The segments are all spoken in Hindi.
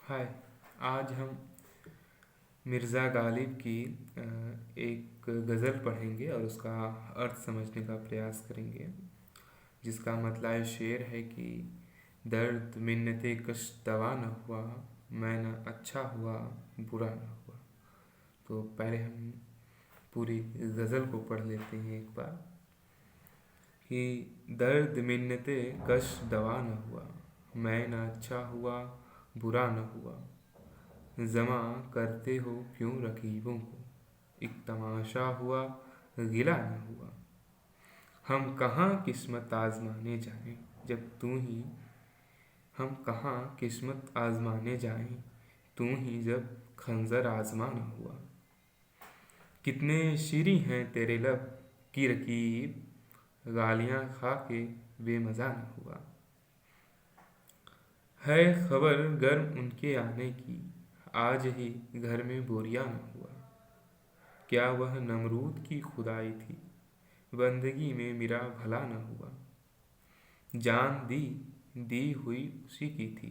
हाय। आज हम मिर्ज़ा गालिब की एक गज़ल पढ़ेंगे और उसका अर्थ समझने का प्रयास करेंगे, जिसका मतलब शेर है कि दर्द मिन्नते कश दवा न हुआ, मैं न अच्छा हुआ बुरा न हुआ। तो पहले हम पूरी गज़ल को पढ़ लेते हैं एक बार कि दर्द मिन्नते कश दवा न हुआ, मैं न अच्छा हुआ बुरा न हुआ। जमा करते हो क्यों रकीबों को, एक तमाशा हुआ गिला न हुआ। हम कहाँ किस्मत आजमाने जाएं जब तू ही, हम कहाँ किस्मत आजमाने जाएं तू ही जब खंजर आजमा न हुआ। कितने शीरी हैं तेरे लब की रकीब, गालियाँ खा के बेमज़ा न हुआ। है खबर गर्म उनके आने की, आज ही घर में बोरिया न हुआ। क्या वह नमरूद की खुदाई थी, बंदगी में मेरा भला न हुआ। जान दी दी हुई उसी की थी,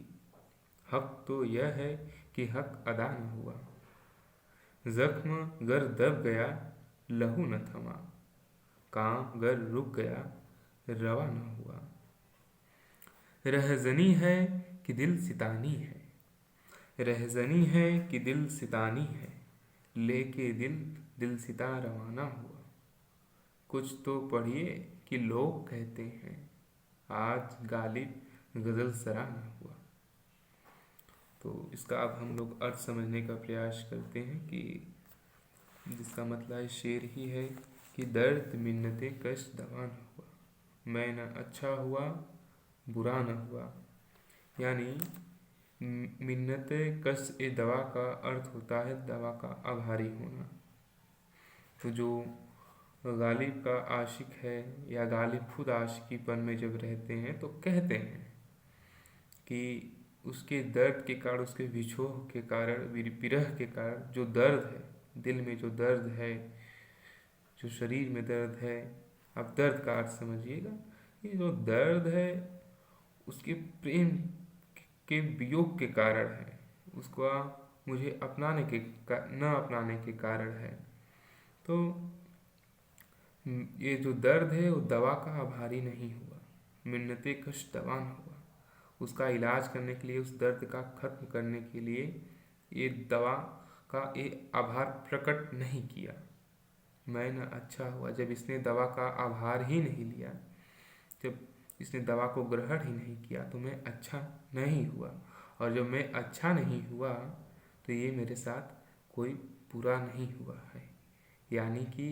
हक तो यह है कि हक अदा न हुआ। जख्म गर दब गया लहू न थमा, काम गर रुक गया रवा न हुआ। रहजनी है कि दिल सितानी है, रहजनी है कि दिल सितानी है, लेके दिल सिता रवाना हुआ। कुछ तो पढ़िए कि लोग कहते हैं, आज गालिब गज़ल सरा न हुआ। तो इसका अब हम लोग अर्थ समझने का प्रयास करते हैं कि जिसका मतलब शेर ही है कि दर्द मिन्नते कश दवा न हुआ, मैं न अच्छा हुआ बुरा न हुआ। यानी मिन्नत कश ए दवा का अर्थ होता है दवा का आभारी होना। तो जो गालिब का आशिक है या गालिब खुद आशिकीपन में जब रहते हैं तो कहते हैं कि उसके दर्द के कारण, उसके विछोह के कारण, विरह के कारण जो दर्द है, दिल में जो दर्द है, जो शरीर में दर्द है, आप दर्द का अर्थ समझिएगा। ये जो दर्द है उसके प्रेम के वियोग के कारण है, उसको मुझे अपनाने के न अपनाने के कारण है। तो ये जो दर्द है वो दवा का आभारी नहीं हुआ, मिन्नते कश दवा न हुआ। उसका इलाज करने के लिए, उस दर्द का खत्म करने के लिए ये दवा का ये आभार प्रकट नहीं किया। मैं न अच्छा हुआ, जब इसने दवा का आभार ही नहीं लिया, जब इसने दवा को ग्रहण ही नहीं किया तो मैं अच्छा नहीं हुआ। और जब मैं अच्छा नहीं हुआ तो ये मेरे साथ कोई बुरा नहीं हुआ है। यानी कि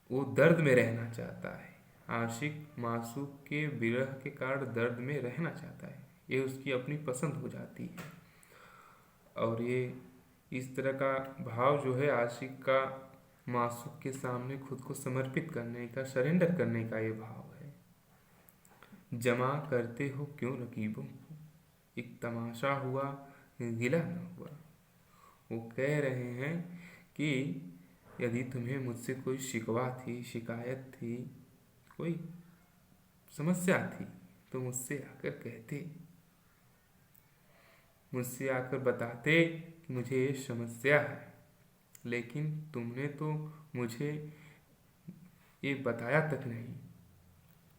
वो दर्द में रहना चाहता है। आशिक मासूक के विरह के कारण दर्द में रहना चाहता है, ये उसकी अपनी पसंद हो जाती है। और ये इस तरह का भाव जो है आशिक का मासूक के सामने खुद को समर्पित करने का, सरेंडर करने का ये भाव है। जमा करते हो क्यों रकीबों को, एक तमाशा हुआ गिला न हुआ। वो कह रहे हैं कि यदि तुम्हें मुझसे कोई शिकवा थी, शिकायत थी, कोई समस्या थी तो मुझसे आकर कहते, मुझसे आकर बताते कि मुझे ये समस्या है। लेकिन तुमने तो मुझे ये बताया तक नहीं,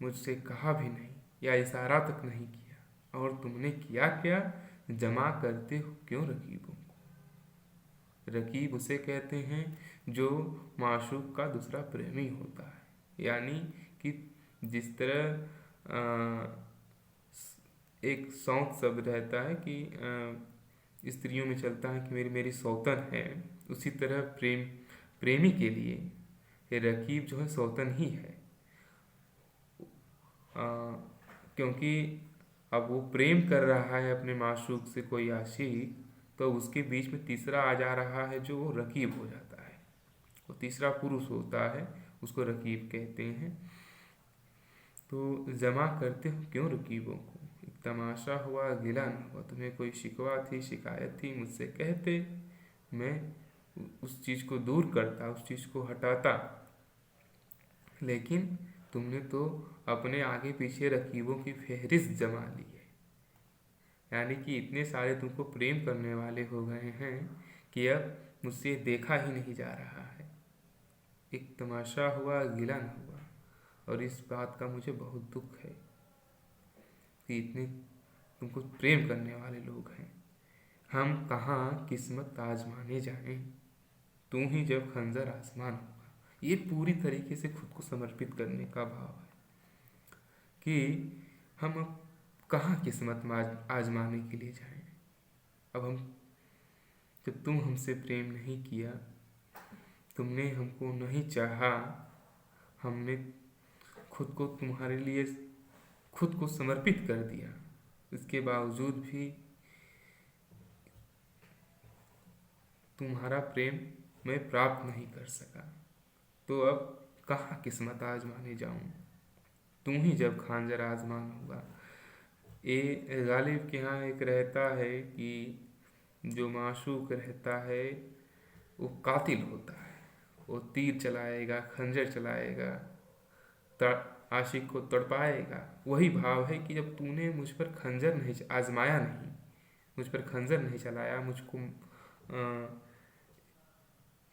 मुझसे कहा भी नहीं या इशारा तक नहीं किया। और तुमने किया क्या, जमा करते हो क्यों रकीबों को। रकीब उसे कहते हैं जो माशूक का दूसरा प्रेमी होता है। यानी कि जिस तरह एक सौत शब्द रहता है कि स्त्रियों में चलता है कि मेरी मेरी सौतन है, उसी तरह प्रेमी के लिए ये रकीब जो है सौतन ही है। क्योंकि अब वो प्रेम कर रहा है अपने माशूक से, कोई आशिक, तो उसके बीच में तीसरा आ जा रहा है जो वो रकीब हो जाता है। वो तीसरा पुरुष होता है, उसको रकीब कहते हैं। तो जमा करते हो क्यों रकीबों को, एक तमाशा हुआ गिला न हुआ। तुम्हें कोई शिकवा थी, शिकायत थी, मुझसे कहते, मैं उस चीज़ को दूर करता, उस चीज़ को हटाता। लेकिन तुमने तो अपने आगे पीछे रकीबों की फहरिस्त जमा ली है। यानी कि इतने सारे तुमको प्रेम करने वाले हो गए हैं कि अब मुझसे देखा ही नहीं जा रहा है। एक तमाशा हुआ, गिला न हुआ। और इस बात का मुझे बहुत दुख है कि इतने तुमको प्रेम करने वाले लोग हैं। हम कहाँ किस्मत आजमाने जाएं, तू ही जब खंजर आसमान होगा। ये पूरी तरीके से खुद को समर्पित करने का भाव है कि हम अब कहाँ किस्मत आजमाने के लिए जाएं। अब हम, जब तुम हमसे प्रेम नहीं किया, तुमने हमको नहीं चाहा, हमने खुद को तुम्हारे लिए खुद को समर्पित कर दिया, इसके बावजूद भी तुम्हारा प्रेम मैं प्राप्त नहीं कर सका, तो अब कहाँ किस्मत आजमाने जाऊं, तुम ही जब खांजर आजमान होगा। ये गालिब के यहाँ एक रहता है कि जो माशूक रहता है वो कातिल होता है। वो तीर चलाएगा, खंजर चलाएगा, आशिक को तड़पाएगा। वही भाव है कि जब तूने मुझ पर खंजर नहीं आजमाया, नहीं मुझ पर खंजर नहीं चलाया, मुझको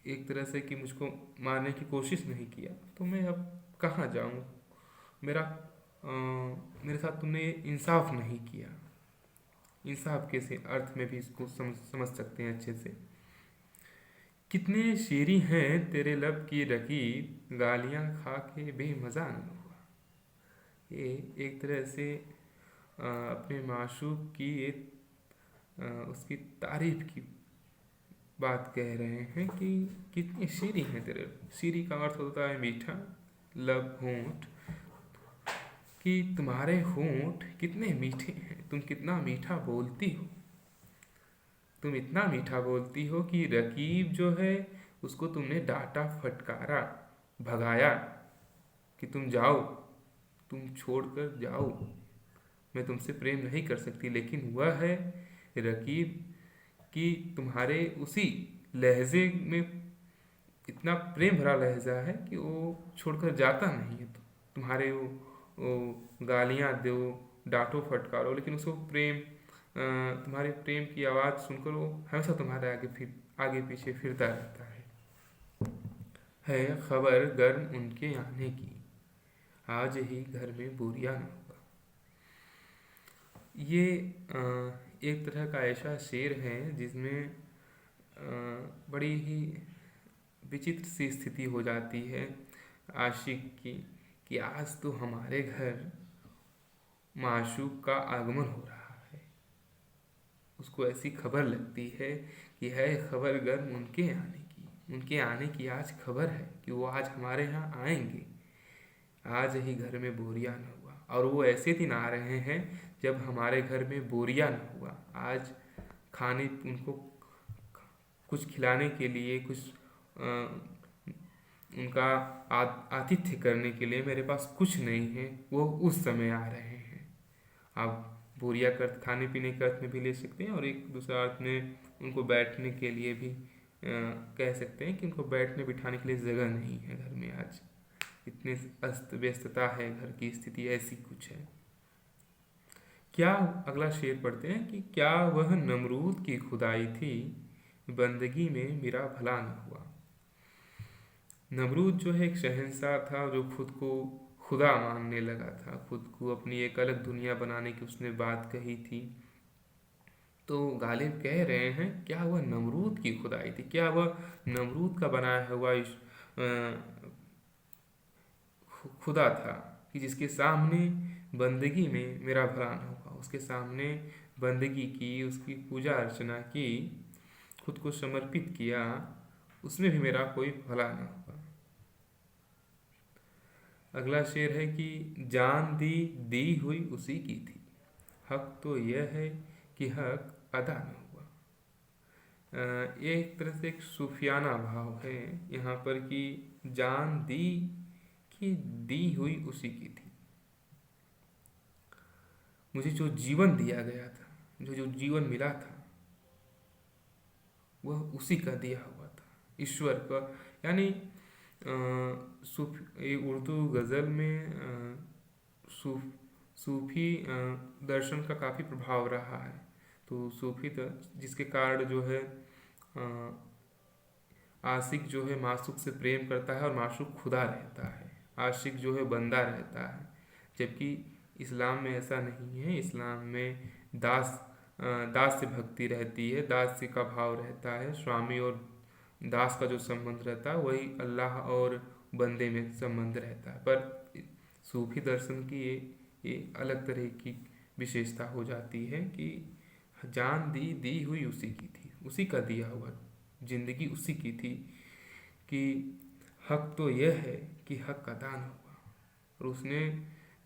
एक तरह से कि मुझको मारने की कोशिश नहीं किया, तो मैं अब कहाँ जाऊँ। मेरे साथ तुमने इंसाफ नहीं किया। इंसाफ के से अर्थ में भी इसको समझ सकते हैं अच्छे से। कितने शीरी हैं तेरे लब की रकीब, गालियाँ खा के बेमज़ा न हुआ। ये एक तरह से अपने माशूक की उसकी तारीफ की बात कह रहे हैं कि कितनी शीरी हैं तेरे। शीरी का अर्थ होता है मीठा, लब होंठ, कि तुम्हारे होंठ कितने मीठे हैं, तुम कितना मीठा बोलती हो। तुम इतना मीठा बोलती हो कि रकीब जो है उसको तुमने डांटा, फटकारा, भगाया कि तुम जाओ, तुम छोड़कर जाओ, मैं तुमसे प्रेम नहीं कर सकती। लेकिन वह है रकीब कि तुम्हारे उसी लहजे में इतना प्रेम भरा लहजा है कि वो छोड़कर जाता नहीं है। तो तुम्हारे वो गालियाँ दो, डांटो, फटकारो, लेकिन उसको प्रेम तुम्हारे प्रेम की आवाज़ सुनकर वो हमेशा तुम्हारे आगे पीछे फिरता रहता है खबर गर्म उनके आने की, आज ही घर में बोरिया न होगा। ये एक तरह का ऐसा शेर है जिसमें बड़ी ही विचित्र सी स्थिति हो जाती है आशिक की कि आज तो हमारे घर माशूक का आगमन हो रहा है। उसको ऐसी खबर लगती है कि है खबर गर्म उनके आने की, उनके आने की आज खबर है कि वो आज हमारे यहाँ आएंगे, आज ही घर में बोरिया न हुआ। और वो ऐसे दिन आ रहे हैं जब हमारे घर में बोरिया न हुआ। आज खाने उनको कुछ खिलाने के लिए, कुछ उनका आतिथ्य करने के लिए मेरे पास कुछ नहीं है, वो उस समय आ रहे हैं। आप बोरिया कर खाने पीने के अर्थ में भी ले सकते हैं, और एक दूसरा अर्थ में उनको बैठने के लिए भी कह सकते हैं कि उनको बैठने बिठाने के लिए जगह नहीं है घर में। आज इतने अस्त व्यस्तता है, घर की स्थिति ऐसी कुछ है। क्या, अगला शेर पढ़ते हैं कि क्या वह नमरूद की खुदाई थी, बंदगी में मेरा भला न हुआ। नमरूद जो है एक शहंशाह था जो खुद को खुदा मानने लगा था, खुद को अपनी एक अलग दुनिया बनाने की उसने बात कही थी। तो गालिब कह रहे हैं क्या वह नमरूद की खुदाई थी, क्या वह नमरूद का बनाया हुआ खुदा था कि जिसके सामने बंदगी में मेरा भला न हुआ। उसके सामने बंदगी की, उसकी पूजा अर्चना की, खुद को समर्पित किया, उसमें भी मेरा कोई भला न हुआ। अगला शेर है कि जान दी दी हुई उसी की थी, हक तो यह है कि हक अदा न हुआ। एक तरह से एक सूफियाना भाव है यहाँ पर कि जान दी कि दी हुई उसी की थी। मुझे जो जीवन दिया गया था, जो जीवन मिला था, वह उसी का दिया हुआ था, ईश्वर का। यानी उर्दू गज़ल में सूफी दर्शन का काफ़ी प्रभाव रहा है। तो सूफी जिसके कारण जो है आशिक जो है माशूक से प्रेम करता है और माशूक खुदा रहता है, आशिक जो है बंदा रहता है। जबकि इस्लाम में ऐसा नहीं है। इस्लाम में दास से भक्ति रहती है, दास का भाव रहता है। स्वामी और दास का जो संबंध रहता है वही अल्लाह और बंदे में संबंध रहता है। पर सूफी दर्शन की ये अलग तरह की विशेषता हो जाती है कि जान दी हुई उसी की थी, उसी का दिया हुआ, जिंदगी उसी की थी कि हक तो यह है कि हक का दान हुआ और उसने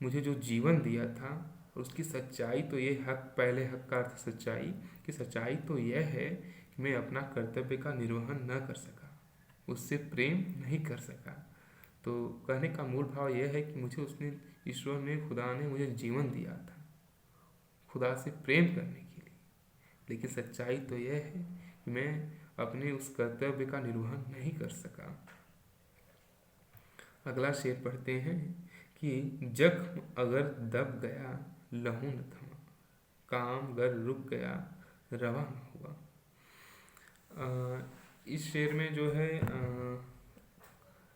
मुझे जो जीवन दिया था और उसकी सच्चाई तो ये हक, पहले हक का अर्थ सच्चाई, कि सच्चाई तो यह है कि मैं अपना कर्तव्य का निर्वहन न कर सका, उससे प्रेम नहीं कर सका। तो कहने का मूल भाव यह है कि मुझे उसने, ईश्वर ने, खुदा ने मुझे जीवन दिया था खुदा से प्रेम करने के लिए, लेकिन सच्चाई तो यह है कि मैं अपने उस कर्तव्य का निर्वहन नहीं कर सका। अगला शेर पढ़ते हैं कि जख्म अगर दब गया लहू न थमा, काम गर रुक गया रवा न हुआ। इस शेर में जो है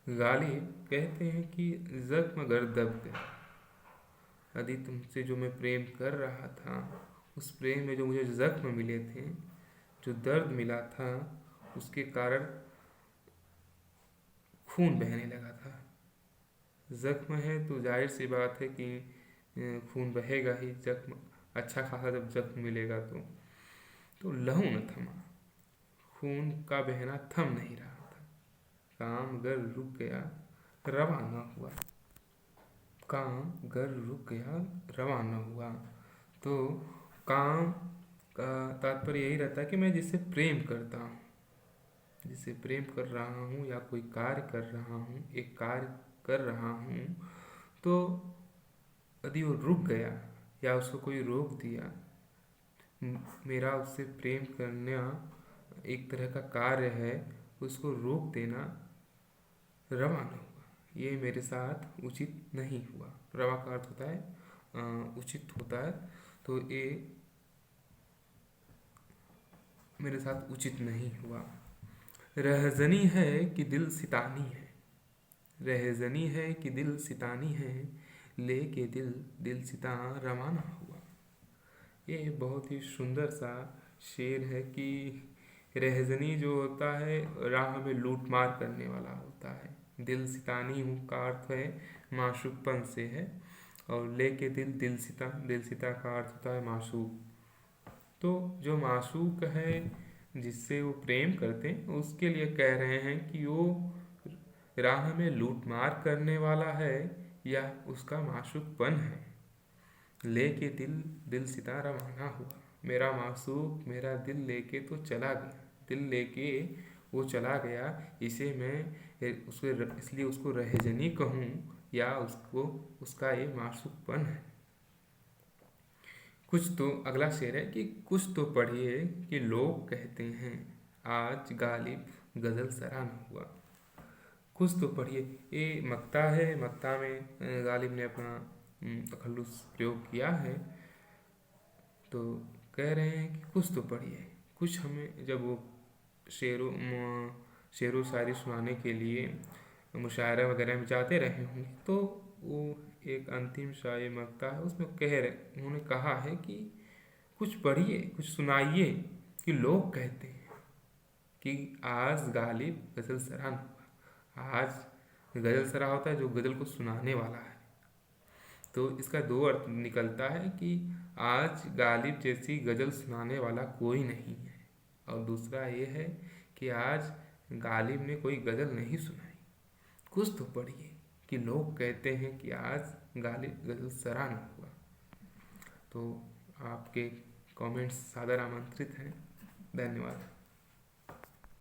गालिब कहते हैं कि जख्म अगर दब गया, यदि तुमसे जो मैं प्रेम कर रहा था, उस प्रेम में जो मुझे जख्म मिले थे, जो दर्द मिला था, उसके कारण खून बहने लगा था। जख्म है तो जाहिर सी बात है कि खून बहेगा ही। जख्म अच्छा खासा जब जख्म मिलेगा तो लहू न थमा, खून का बहना थम नहीं रहा था। काम गर रुक गया रवाना हुआ, काम गर रुक गया रवाना हुआ। तो काम का तात्पर्य यही रहता है कि मैं जिससे प्रेम करता हूँ, जिससे प्रेम कर रहा हूँ या कोई कार्य कर रहा हूँ, एक कार्य कर रहा हूँ, तो यदि वो रुक गया या उसको कोई रोक दिया, मेरा उससे प्रेम करना एक तरह का कार्य है, उसको रोक देना रवाना हुआ, ये मेरे साथ उचित नहीं हुआ। रवा का अर्थ होता है उचित होता है, तो ये मेरे साथ उचित नहीं हुआ। रहजनी है कि दिल सितानी है, रहजनी है कि दिल सितानी है, लेके दिल सिता रवाना हुआ। ये बहुत ही सुंदर सा शेर है कि रहजनी जो होता है राह में लूट मार करने वाला होता है, दिल सितानी हूँ का अर्थ है माशूकपन से है, और लेके दिल सिता का अर्थ होता है माशूक। तो जो माशूक है जिससे वो प्रेम करते हैं, उसके लिए कह रहे हैं कि वो राह में लूट मार करने वाला है या उसका माशूकपन है। लेके दिल सिता रवाना हुआ, मेरा मासूक मेरा दिल लेके तो चला गया, दिल लेके वो चला गया, इसे मैं उसको इसलिए उसको रहजनी कहूँ या उसको उसका ये माशूकपन है। कुछ तो अगला शेर है कि कुछ तो पढ़िए कि लोग कहते हैं आज गालिब गज़ल सरा न हुआ। कुछ तो पढ़िए, ये मक्ता है, मक्ता में गालिब ने अपना तखल्लुस प्रयोग किया है, तो कह रहे हैं कि कुछ तो पढ़िए। कुछ हमें जब वो शेरो शायरी सुनाने के लिए मुशायरा वगैरह में जाते रहे होंगे, तो वो एक अंतिम सा ये मक्ता है, उसमें उन्होंने कहा है कि कुछ पढ़िए, कुछ सुनाइए कि लोग कहते हैं कि आज गालिब गज़ल सरा न हुआ। आज गज़ल सरा होता है जो गज़ल को सुनाने वाला है, तो इसका दो अर्थ निकलता है कि आज गालिब जैसी गज़ल सुनाने वाला कोई नहीं है, और दूसरा ये है कि आज गालिब ने कोई गज़ल नहीं सुनाई। कुछ तो पढ़िए कि लोग कहते हैं कि आज गालिब गज़ल सरा न हुआ। तो आपके कमेंट्स सादर आमंत्रित हैं। धन्यवाद।